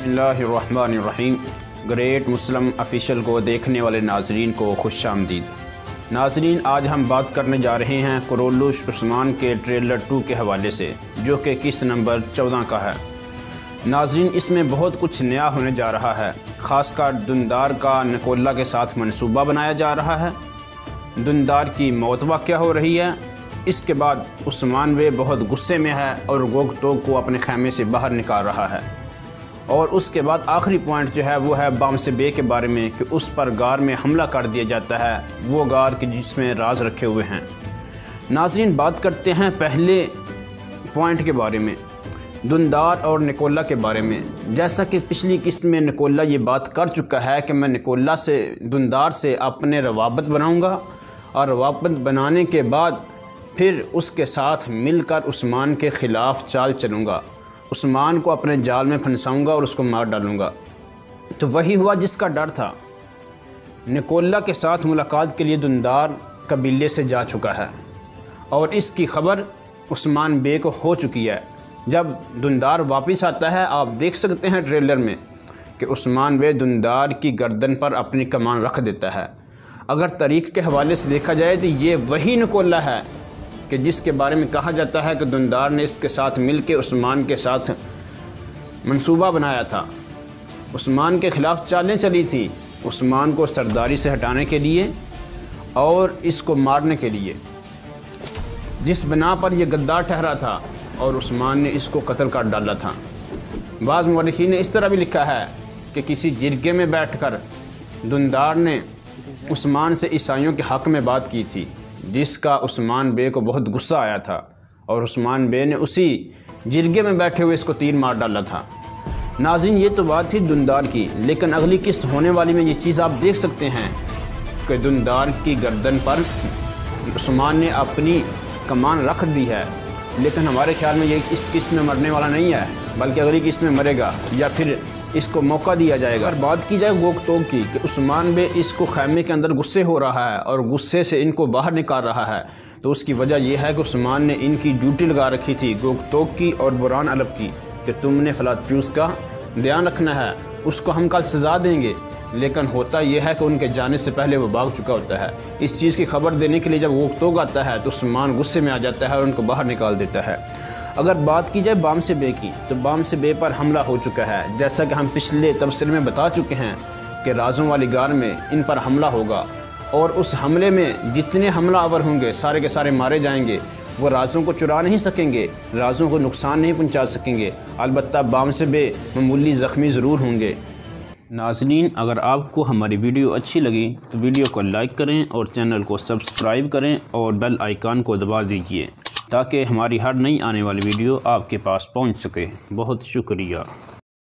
بسم اللہ الرحمن الرحیم۔ گریٹ مسلم آفیشیل کو دیکھنے والے ناظرین کو خوش آمدید۔ ناظرین، آج ہم بات کرنے جا رہے ہیں کرولوش عثمان کے ٹریلر 2 کے حوالے سے، جو کہ قسط نمبر 14 کا ہے۔ ناظرین، اس میں بہت کچھ نیا ہونے جا رہا ہے، خاص کر دوندار کا نکولہ کے ساتھ منصوبہ بنایا جا رہا ہے۔ دوندار کی موت واقع ہو رہی ہے۔ اس کے بعد عثمان بہت غصے میں ہے اور گوکتوغ کو اپنے خیمے سے باہر نکال رہا ہے۔ اور اس کے بعد آخری پوائنٹ جو ہے وہ ہے بام سے بے کے بارے میں، کہ اس پر غار میں حملہ کر دیا جاتا ہے، وہ غار کی جس میں راز رکھے ہوئے ہیں۔ ناظرین، بات کرتے ہیں پہلے پوائنٹ کے بارے میں، دوندار اور نکولہ کے بارے میں۔ جیسا کہ پچھلی قسط میں نکولہ یہ بات کر چکا ہے کہ میں نکولہ سے، دوندار سے اپنے روابط بناؤں گا، اور روابط بنانے کے بعد پھر اس کے ساتھ مل کر عثمان کے خلاف چال چلوں گا، عثمان کو اپنے جال میں پھنساؤں گا اور اس کو مار ڈالوں گا۔ تو وہی ہوا جس کا ڈر تھا۔ نکولہ کے ساتھ ملاقات کے لیے دوندار قبیلے سے جا چکا ہے، اور اس کی خبر عثمان بے کو ہو چکی ہے۔ جب دوندار واپس آتا ہے، آپ دیکھ سکتے ہیں ٹریلر میں کہ عثمان بے دوندار کی گردن پر اپنی کمان رکھ دیتا ہے۔ اگر تاریخ کے حوالے سے دیکھا جائے تو یہ وہی نکولہ ہے کہ جس کے بارے میں کہا جاتا ہے کہ دوندار نے اس کے ساتھ مل کے عثمان کے ساتھ منصوبہ بنایا تھا، عثمان کے خلاف چالیں چلی تھی، عثمان کو سرداری سے ہٹانے کے لیے اور اس کو مارنے کے لیے، جس بنا پر یہ غدار ٹھہرا تھا، اور عثمان نے اس کو قتل کر ڈالا تھا۔ بعض مورخین نے اس طرح بھی لکھا ہے کہ کسی جرگے میں بیٹھ کر دوندار نے عثمان سے عیسائیوں کے حق میں بات کی تھی، جس کا عثمان بے کو بہت غصہ آیا تھا، اور عثمان بے نے اسی جرگے میں بیٹھے ہوئے اس کو تیر مار ڈالا تھا۔ ناظرین، یہ تو بات تھی دوندار کی، لیکن اگلی قسط ہونے والی میں یہ چیز آپ دیکھ سکتے ہیں کہ دوندار کی گردن پر عثمان نے اپنی کمان رکھ دی ہے، لیکن ہمارے خیال میں یہ اس قسط میں مرنے والا نہیں ہے، بلکہ اگلی قسط میں مرے گا، یا پھر اس کو موقع دیا جائے گا۔ بات کی جائے گوکتوغ کی، کہ عثمان بے اس کو خیمے کے اندر غصے ہو رہا ہے اور غصے سے ان کو باہر نکال رہا ہے، تو اس کی وجہ یہ ہے کہ عثمان نے ان کی ڈیوٹی لگا رکھی تھی، گوکتوغ کی اور بران علب کی، کہ تم نے فلاں چیز کا دھیان رکھنا ہے، اس کو ہم کل سزا دیں گے۔ لیکن ہوتا یہ ہے کہ ان کے جانے سے پہلے وہ بھاگ چکا ہوتا ہے۔ اس چیز کی خبر دینے کے لیے جب گوکتوغ آتا ہے تو عثمان غصے میں آ جاتا ہے اور ان کو باہر نکال دیتا ہے۔ اگر بات کی جائے بام سے بے کی، تو بام سے بے پر حملہ ہو چکا ہے، جیسا کہ ہم پچھلے تبصرے میں بتا چکے ہیں کہ رازوں والی غار میں ان پر حملہ ہوگا، اور اس حملے میں جتنے حملہ آور ہوں گے سارے کے سارے مارے جائیں گے۔ وہ رازوں کو چرا نہیں سکیں گے، رازوں کو نقصان نہیں پہنچا سکیں گے، البتہ بام سے بے معمولی زخمی ضرور ہوں گے۔ ناظرین، اگر آپ کو ہماری ویڈیو اچھی لگی تو ویڈیو کو لائک کریں اور چینل کو سبسکرائب کریں اور بیل آئیکن کو دبا دیجیے، تاکہ ہماری ہر نئی آنے والی ویڈیو آپ کے پاس پہنچ سکے۔ بہت شکریہ۔